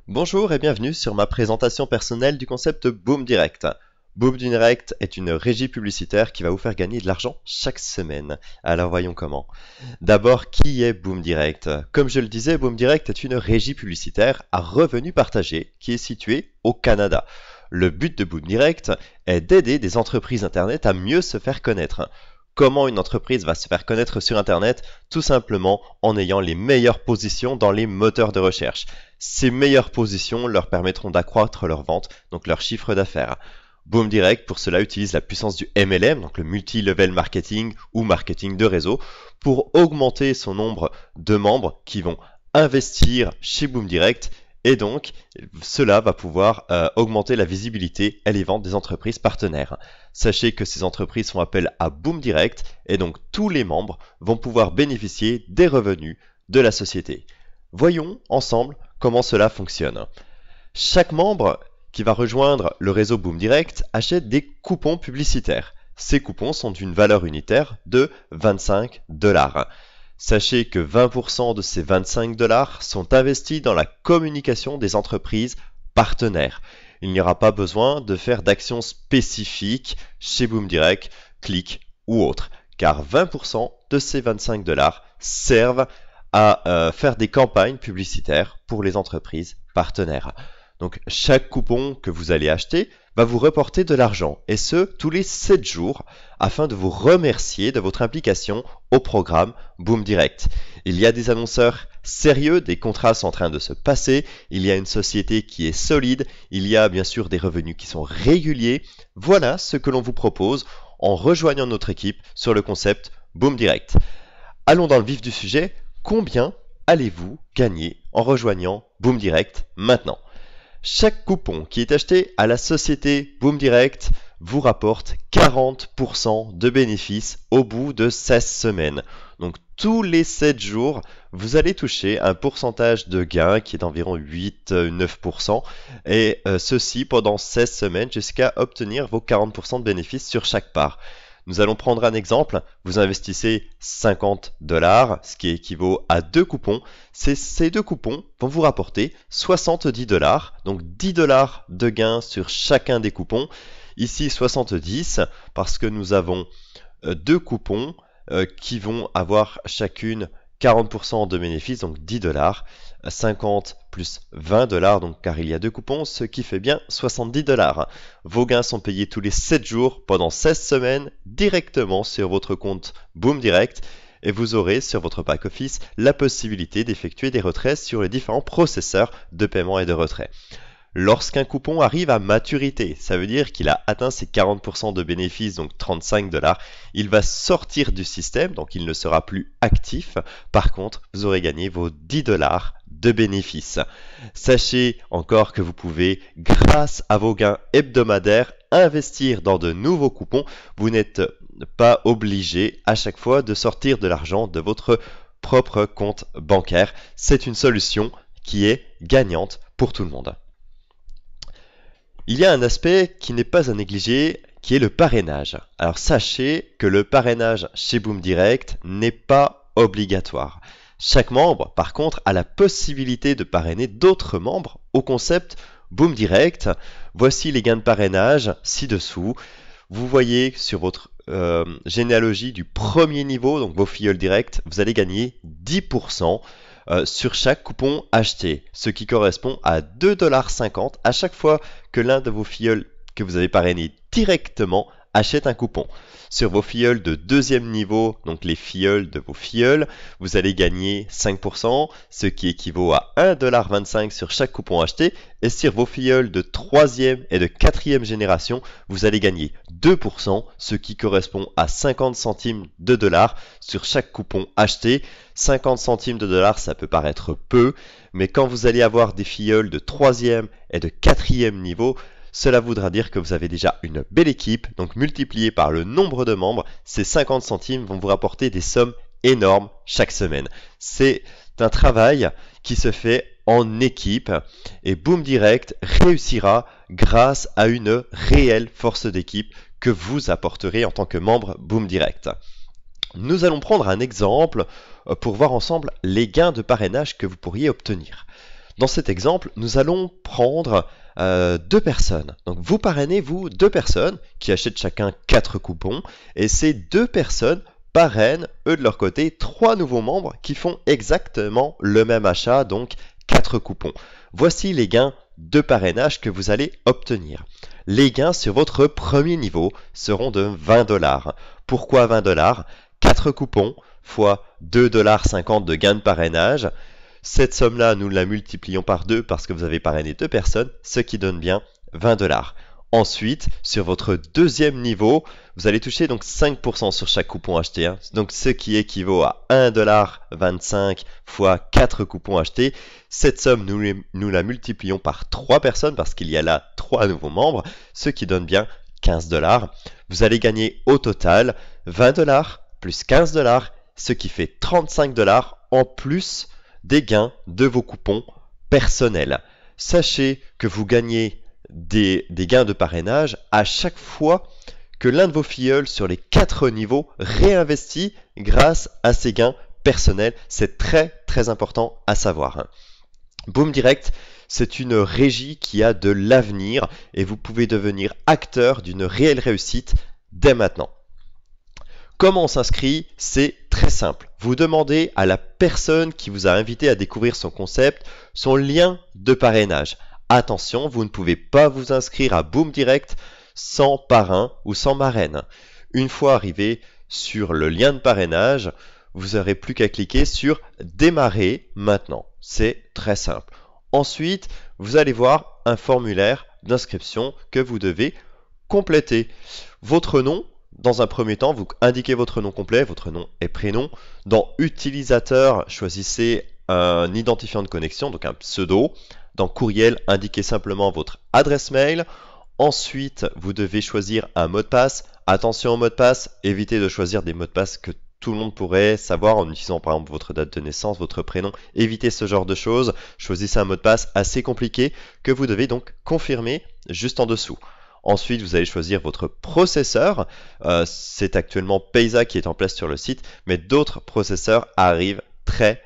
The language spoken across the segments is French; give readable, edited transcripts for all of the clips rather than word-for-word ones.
Bonjour et bienvenue sur ma présentation personnelle du concept Boom Direct. Boom Direct est une régie publicitaire qui va vous faire gagner de l'argent chaque semaine. Alors voyons comment. D'abord, qui est Boom Direct? Comme je le disais, Boom Direct est une régie publicitaire à revenus partagés qui est située au Canada. Le but de Boom Direct est d'aider des entreprises Internet à mieux se faire connaître. Comment une entreprise va se faire connaître sur Internet? Tout simplement en ayant les meilleures positions dans les moteurs de recherche. Ces meilleures positions leur permettront d'accroître leurs ventes, donc leur chiffre d'affaires. Boom Direct, pour cela, utilise la puissance du MLM, donc le multi-level marketing ou marketing de réseau, pour augmenter son nombre de membres qui vont investir chez Boom Direct. Et donc, cela va pouvoir augmenter la visibilité et les ventes des entreprises partenaires. Sachez que ces entreprises font appel à Boom Direct et donc tous les membres vont pouvoir bénéficier des revenus de la société. Voyons ensemble comment cela fonctionne. Chaque membre qui va rejoindre le réseau Boom Direct achète des coupons publicitaires. Ces coupons sont d'une valeur unitaire de 25 $. Sachez que 20% de ces 25 $ sont investis dans la communication des entreprises partenaires. Il n'y aura pas besoin de faire d'actions spécifiques chez Boom Direct, Click ou autre, car 20% de ces 25 $ servent à faire des campagnes publicitaires pour les entreprises partenaires. Donc chaque coupon que vous allez acheter va vous reporter de l'argent, et ce, tous les 7 jours, afin de vous remercier de votre implication au programme Boom Direct. Il y a des annonceurs sérieux, des contrats sont en train de se passer, il y a une société qui est solide, il y a bien sûr des revenus qui sont réguliers. Voilà ce que l'on vous propose en rejoignant notre équipe sur le concept Boom Direct. Allons dans le vif du sujet. Combien allez-vous gagner en rejoignant Boom Direct maintenant? Chaque coupon qui est acheté à la société Boom Direct vous rapporte 40% de bénéfices au bout de 16 semaines. Donc tous les 7 jours, vous allez toucher un pourcentage de gain qui est d'environ 8-9%, et ceci pendant 16 semaines jusqu'à obtenir vos 40% de bénéfices sur chaque part. Nous allons prendre un exemple. Vous investissez 50 $, ce qui équivaut à 2 coupons. Ces 2 coupons vont vous rapporter 70 $, donc 10 $ de gain sur chacun des coupons. Ici 70 parce que nous avons 2 coupons qui vont avoir chacune 40% de bénéfices, donc 10 $, 50 plus 20 $, donc car il y a 2 coupons, ce qui fait bien 70 $. Vos gains sont payés tous les 7 jours pendant 16 semaines directement sur votre compte Boom Direct, et vous aurez sur votre back-office la possibilité d'effectuer des retraits sur les différents processeurs de paiement et de retrait. Lorsqu'un coupon arrive à maturité, ça veut dire qu'il a atteint ses 40% de bénéfices, donc 35 $, il va sortir du système, donc il ne sera plus actif. Par contre, vous aurez gagné vos 10 $ de bénéfices. Sachez encore que vous pouvez, grâce à vos gains hebdomadaires, investir dans de nouveaux coupons. Vous n'êtes pas obligé à chaque fois de sortir de l'argent de votre propre compte bancaire. C'est une solution qui est gagnante pour tout le monde. Il y a un aspect qui n'est pas à négliger, qui est le parrainage. Alors sachez que le parrainage chez Boom Direct n'est pas obligatoire. Chaque membre, par contre, a la possibilité de parrainer d'autres membres au concept Boom Direct. Voici les gains de parrainage ci-dessous. Vous voyez sur votre généalogie du premier niveau, donc vos filleuls directs, vous allez gagner 10% sur chaque coupon acheté, ce qui correspond à 2,50 $ à chaque fois que l'un de vos filleuls que vous avez parrainé directement achète un coupon. Sur vos filleuls de deuxième niveau, donc les filleuls de vos filleuls, vous allez gagner 5%, ce qui équivaut à 1,25 $ sur chaque coupon acheté. Et sur vos filleuls de troisième et de quatrième génération, vous allez gagner 2%, ce qui correspond à 50 centimes de dollars sur chaque coupon acheté. 50 centimes de dollars, ça peut paraître peu, mais quand vous allez avoir des filleuls de troisième et de quatrième niveau, cela voudra dire que vous avez déjà une belle équipe, donc multiplié par le nombre de membres, ces 50 centimes vont vous rapporter des sommes énormes chaque semaine. C'est un travail qui se fait en équipe, et Boom Direct réussira grâce à une réelle force d'équipe que vous apporterez en tant que membre Boom Direct. Nous allons prendre un exemple pour voir ensemble les gains de parrainage que vous pourriez obtenir. Dans cet exemple, nous allons prendre deux personnes. Donc vous parrainez, vous, deux personnes qui achètent chacun 4 coupons, et ces deux personnes parrainent, eux de leur côté, 3 nouveaux membres qui font exactement le même achat, donc 4 coupons. Voici les gains de parrainage que vous allez obtenir. Les gains sur votre premier niveau seront de 20 $. Pourquoi 20 $? 4 coupons fois 2,50 $ de gains de parrainage. Cette somme-là, nous la multiplions par 2 parce que vous avez parrainé 2 personnes, ce qui donne bien 20 $. Ensuite, sur votre deuxième niveau, vous allez toucher donc 5% sur chaque coupon acheté, donc ce qui équivaut à 1,25 $ fois 4 coupons achetés. Cette somme, nous la multiplions par 3 personnes parce qu'il y a là 3 nouveaux membres, ce qui donne bien 15 $. Vous allez gagner au total 20 $ plus 15 $, ce qui fait 35 $ en plus des gains de vos coupons personnels. Sachez que vous gagnez des gains de parrainage à chaque fois que l'un de vos filleuls sur les 4 niveaux réinvestit grâce à ces gains personnels. C'est très très important à savoir. Boom Direct, c'est une régie qui a de l'avenir et vous pouvez devenir acteur d'une réelle réussite dès maintenant. Comment on s'inscrit? C'est très simple. Vous demandez à la personne qui vous a invité à découvrir son concept son lien de parrainage. Attention, vous ne pouvez pas vous inscrire à Boom Direct sans parrain ou sans marraine. Une fois arrivé sur le lien de parrainage, vous n'aurez plus qu'à cliquer sur Démarrer maintenant. C'est très simple. Ensuite, vous allez voir un formulaire d'inscription que vous devez compléter. Votre nom. Dans un premier temps, vous indiquez votre nom complet, votre nom et prénom. Dans Utilisateur, choisissez un identifiant de connexion, donc un pseudo. Dans Courriel, indiquez simplement votre adresse mail. Ensuite, vous devez choisir un mot de passe. Attention au mot de passe, évitez de choisir des mots de passe que tout le monde pourrait savoir en utilisant par exemple votre date de naissance, votre prénom. Évitez ce genre de choses. Choisissez un mot de passe assez compliqué que vous devez donc confirmer juste en dessous. Ensuite, vous allez choisir votre processeur. C'est actuellement Payza qui est en place sur le site, mais d'autres processeurs arrivent très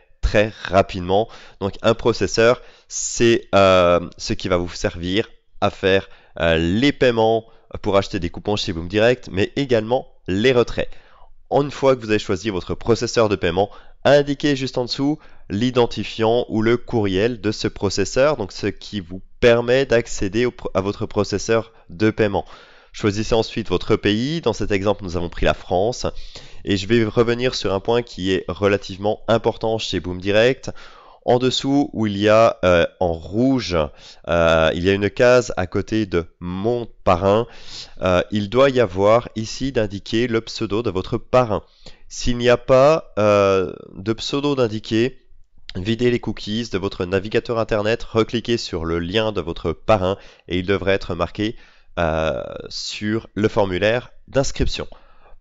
rapidement. Donc un processeur, c'est ce qui va vous servir à faire les paiements pour acheter des coupons chez Boom Direct, mais également les retraits. Une fois que vous avez choisi votre processeur de paiement, indiquez juste en dessous l'identifiant ou le courriel de ce processeur, donc ce qui vous permet d'accéder à votre processeur de paiement. Choisissez ensuite votre pays. Dans cet exemple, nous avons pris la France. Et je vais revenir sur un point qui est relativement important chez Boom Direct. En dessous, où il y a en rouge, il y a une case à côté de Mon parrain. Il doit y avoir ici d'indiquer le pseudo de votre parrain. S'il n'y a pas de pseudo d'indiqué, videz les cookies de votre navigateur internet, recliquez sur le lien de votre parrain et il devrait être marqué sur le formulaire d'inscription.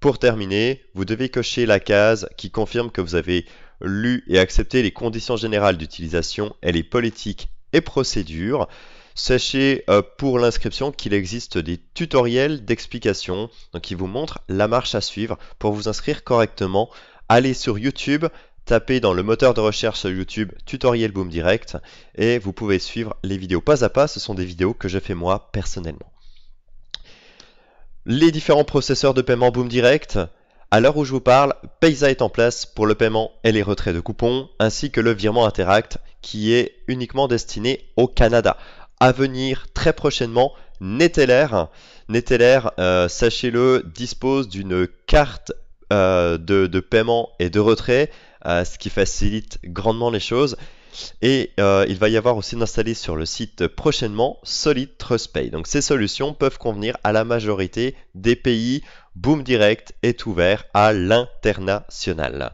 Pour terminer, vous devez cocher la case qui confirme que vous avez lu et accepté les conditions générales d'utilisation et les politiques et procédures. Sachez pour l'inscription qu'il existe des tutoriels d'explication qui vous montrent la marche à suivre pour vous inscrire correctement. Allez sur YouTube, tapez dans le moteur de recherche sur YouTube tutoriel Boom Direct et vous pouvez suivre les vidéos pas à pas. Ce sont des vidéos que je fais moi personnellement. Les différents processeurs de paiement Boom Direct. À l'heure où je vous parle, Payza est en place pour le paiement et les retraits de coupons, ainsi que le virement Interact qui est uniquement destiné au Canada. À venir très prochainement, Neteller. Neteller, sachez-le, dispose d'une carte de paiement et de retrait, ce qui facilite grandement les choses. Et il va y avoir aussi d'installer sur le site prochainement Solid TrustPay. Donc ces solutions peuvent convenir à la majorité des pays. Boom Direct est ouvert à l'international.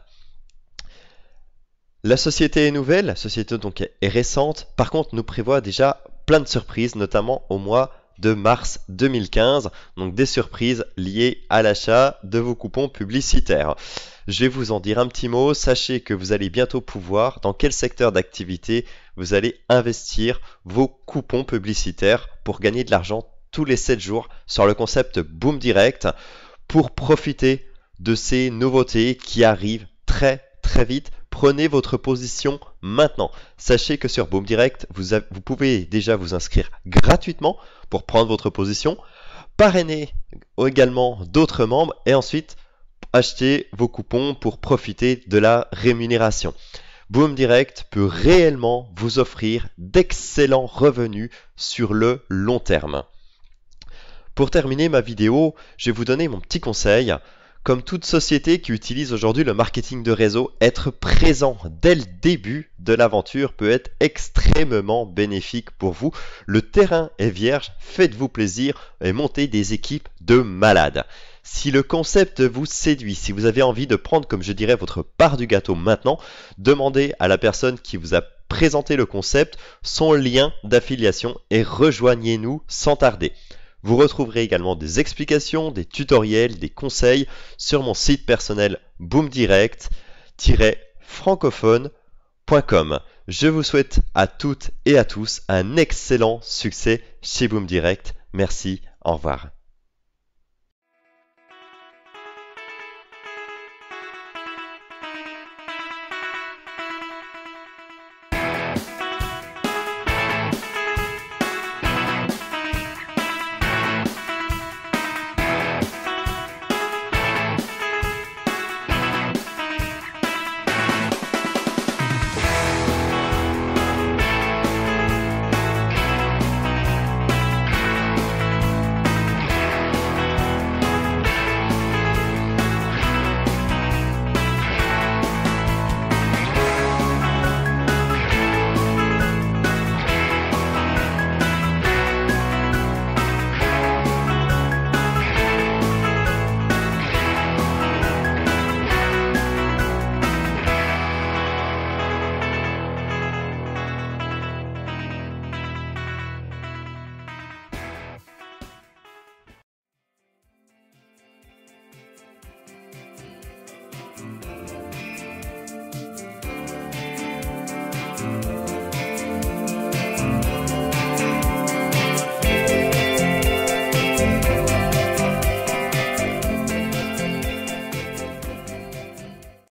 La société est nouvelle, la société donc est récente. Par contre, nous prévoit déjà plein de surprises, notamment au mois de mars 2015. Donc des surprises liées à l'achat de vos coupons publicitaires. Je vais vous en dire un petit mot. Sachez que vous allez bientôt pouvoir, dans quel secteur d'activité vous allez investir vos coupons publicitaires pour gagner de l'argent tous les 7 jours sur le concept Boom Direct pour profiter de ces nouveautés qui arrivent très vite prenez votre position maintenant. Sachez que sur Boom Direct, vous pouvez déjà vous inscrire gratuitement pour prendre votre position, parrainer également d'autres membres et ensuite acheter vos coupons pour profiter de la rémunération. Boom Direct peut réellement vous offrir d'excellents revenus sur le long terme. Pour terminer ma vidéo, je vais vous donner mon petit conseil. Comme toute société qui utilise aujourd'hui le marketing de réseau, être présent dès le début de l'aventure peut être extrêmement bénéfique pour vous. Le terrain est vierge, faites-vous plaisir et montez des équipes de malades. Si le concept vous séduit, si vous avez envie de prendre, comme je dirais, votre part du gâteau maintenant, demandez à la personne qui vous a présenté le concept son lien d'affiliation et rejoignez-nous sans tarder. Vous retrouverez également des explications, des tutoriels, des conseils sur mon site personnel boomdirect-francophone.com. Je vous souhaite à toutes et à tous un excellent succès chez Boom Direct. Merci, au revoir.